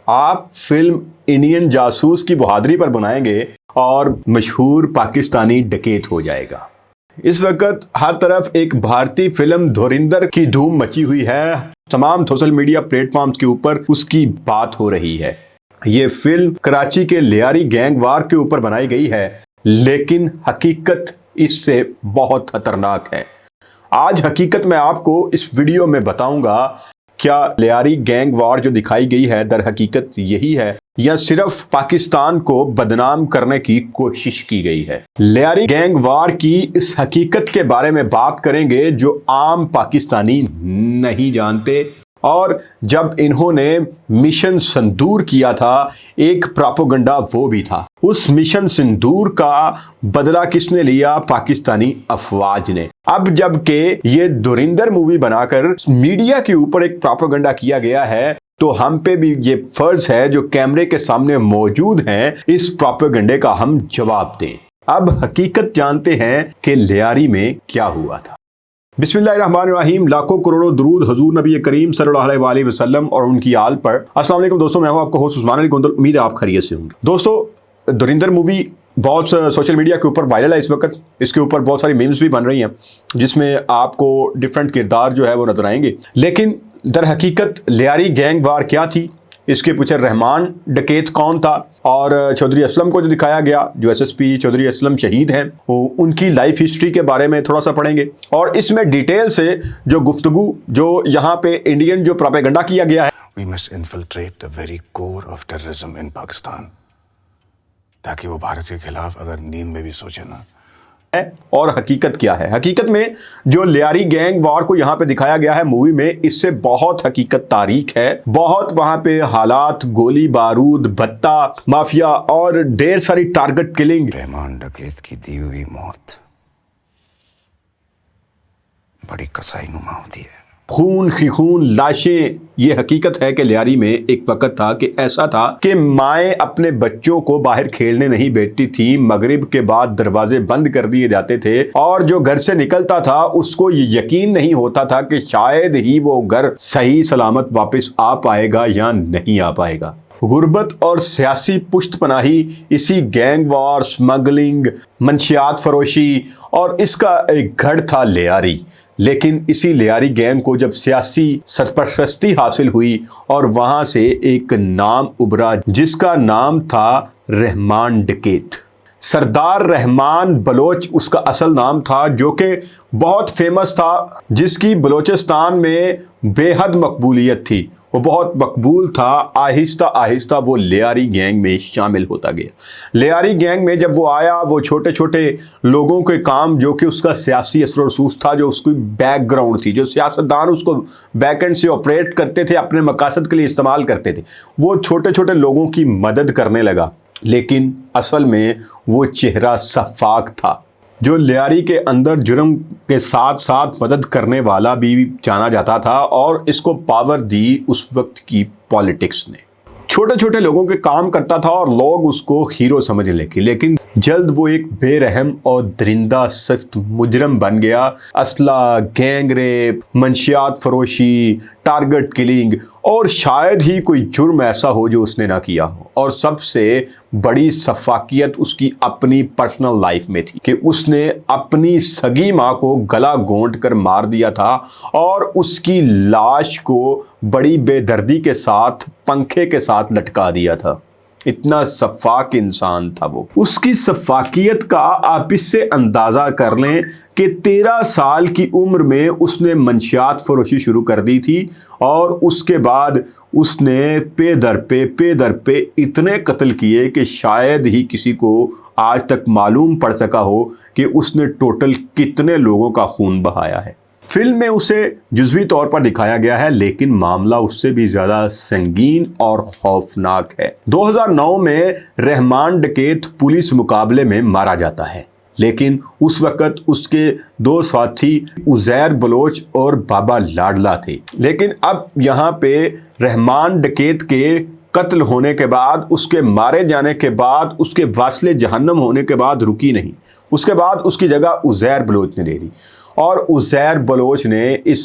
آپ film Indian جاسوس کی بہادری پر بنائیں گے اور مشہور پاکستانی ڈکیت ہو جائے گا۔ اس وقت ہر طرف ایک بھارتی فلم دھوریندر کی دھوم مچی ہوئی ہے، تمام سوشل میڈیا پلیٹ فارمز کے اوپر اس کی بات ہو رہی ہے۔ یہ فلم کراچی کے لیاری گینگ وار کے اوپر بنائی گئی ہے، لیکن حقیقت اس سے بہت خطرناک ہے۔ آج حقیقت میں آپ کو اس ویڈیو میں بتاؤں گا، کیا لیاری گینگ وار جو دکھائی گئی ہے در حقیقت یہی ہے یا صرف پاکستان کو بدنام کرنے کی کوشش کی گئی ہے۔ لیاری گینگ وار کی اس حقیقت کے بارے میں بات کریں گے جو عام پاکستانی نہیں جانتے، اور جب انہوں نے مشن سندور کیا تھا ایک پراپوگنڈا وہ بھی تھا۔ اس مشن سندور کا بدلہ کس نے لیا؟ پاکستانی افواج نے۔ اب جب کہ یہ دھوریندر مووی بنا کر میڈیا کے اوپر ایک پراپوگنڈا کیا گیا ہے، تو ہم پہ بھی یہ فرض ہے جو کیمرے کے سامنے موجود ہیں اس پراپوگنڈے کا ہم جواب دیں۔ اب حقیقت جانتے ہیں کہ لیاری میں کیا ہوا تھا۔ بسم اللہ الرحمن الرحیم، لاکھوں کروڑوں درود حضور نبی کریم صلی اللہ علیہ وآلہ وسلم اور ان کی آل پر۔ السلام علیکم دوستوں، میں ہوں آپ کا ہوسٹ عثمان علی گوندل، امید ہے آپ خیریت سے ہوں گے۔ دوستوں، دھوریندر مووی بہت سوشل میڈیا کے اوپر وائرل ہے اس وقت، اس کے اوپر بہت ساری میمز بھی بن رہی ہیں جس میں آپ کو ڈیفرنٹ کردار جو ہے وہ نظر آئیں گے، لیکن در حقیقت لیاری گینگ وار کیا تھی، اس کے پیچھے رحمان ڈکیت کون تھا، اور چودھری اسلم کو جو دکھایا گیا، جو S S P Chaudhry Aslam شہید ہیں، ان کی لائف ہسٹری کے بارے میں تھوڑا سا پڑھیں گے، اور اس میں ڈیٹیل سے جو گفتگو جو یہاں پہ انڈین جو پروپیگنڈا کیا گیا ہے، We must infiltrate the very core of terrorism in Pakistan تاکہ وہ بھارت کے خلاف اگر نیند میں بھی سوچے نا۔ اور حقیقت کیا ہے۔ حقیقت میں جو لیاری گینگ وار کو یہاں پہ دکھایا گیا ہے مووی میں، اس سے بہت حقیقت تاریخ ہے، بہت وہاں پہ حالات، گولی بارود، بھتہ مافیا اور ڈھیر ساری ٹارگٹ کلنگ۔ رحمان ڈکیت کی دی ہوئی موت بڑی کسائی نما ہوتی ہے، خون ہی خون، لاشیں۔ یہ حقیقت ہے کہ لیاری میں ایک وقت تھا کہ ایسا تھا کہ مائیں اپنے بچوں کو باہر کھیلنے نہیں بھیجتی تھی، مغرب کے بعد دروازے بند کر دیے جاتے تھے، اور جو گھر سے نکلتا تھا اس کو یہ یقین نہیں ہوتا تھا کہ شاید ہی وہ گھر صحیح سلامت واپس آ پائے گا یا نہیں آ پائے گا۔ غربت اور سیاسی پشت پناہی، اسی گینگ وار، سمگلنگ، منشیات فروشی، اور اس کا ایک گھڑ تھا لیاری۔ لیکن اسی لیاری گینگ کو جب سیاسی سرپرستی حاصل ہوئی اور وہاں سے ایک نام ابھرا جس کا نام تھا رحمان ڈکیت۔ سردار رحمان بلوچ اس کا اصل نام تھا، جو کہ بہت فیمس تھا، جس کی بلوچستان میں بے حد مقبولیت تھی، وہ بہت مقبول تھا۔ آہستہ آہستہ وہ لیاری گینگ میں شامل ہوتا گیا۔ لیاری گینگ میں جب وہ آیا، وہ چھوٹے چھوٹے لوگوں کے کام، جو کہ اس کا سیاسی اثر و رسوخ تھا، جو اس کی بیک گراؤنڈ تھی، جو سیاستدان اس کو بیک اینڈ سے آپریٹ کرتے تھے، اپنے مقاصد کے لیے استعمال کرتے تھے، وہ چھوٹے چھوٹے لوگوں کی مدد کرنے لگا۔ لیکن اصل میں وہ چہرہ سفاک تھا، جو لیاری کے اندر جرم کے ساتھ ساتھ مدد کرنے والا بھی جانا جاتا تھا، اور اس کو پاور دی اس وقت کی پالیٹکس نے۔ چھوٹے چھوٹے لوگوں کے کام کرتا تھا اور لوگ اس کو ہیرو سمجھنے لگے، لیکن جلد وہ ایک بے رحم اور درندہ صفت مجرم بن گیا۔ اسلحہ، گینگ ریپ، منشیات فروشی، ٹارگٹ کلنگ، اور شاید ہی کوئی جرم ایسا ہو جو اس نے نہ کیا ہو۔ اور سب سے بڑی سفاکیت اس کی اپنی پرسنل لائف میں تھی کہ اس نے اپنی سگی ماں کو گلا گھونٹ کر مار دیا تھا، اور اس کی لاش کو بڑی بے دردی کے ساتھ پنکھے کے ساتھ لٹکا دیا تھا۔ اتنا شفاق انسان تھا وہ۔ اس کی شفاقیت کا آپ اس سے اندازہ کر لیں کہ 13 سال کی عمر میں اس نے منشیات فروشی شروع کر دی تھی، اور اس کے بعد اس نے پے در پے اتنے قتل کیے کہ شاید ہی کسی کو آج تک معلوم پڑ سکا ہو کہ اس نے ٹوٹل کتنے لوگوں کا خون بہایا ہے۔ فلم میں اسے جزوی طور پر دکھایا گیا ہے، لیکن معاملہ اس سے بھی زیادہ سنگین اور خوفناک ہے۔ 2009 میں رحمان ڈکیت پولیس مقابلے میں مارا جاتا ہے، لیکن اس وقت اس کے 2 ساتھی عزیر بلوچ اور بابا لاڈلا تھے۔ لیکن اب یہاں پہ رحمان ڈکیت کے قتل ہونے کے بعد، اس کے مارے جانے کے بعد، اس کے واصل جہنم ہونے کے بعد رکی نہیں، اس کے بعد اس کی جگہ عزیر بلوچ نے لے لی، اور عزیر بلوچ نے اس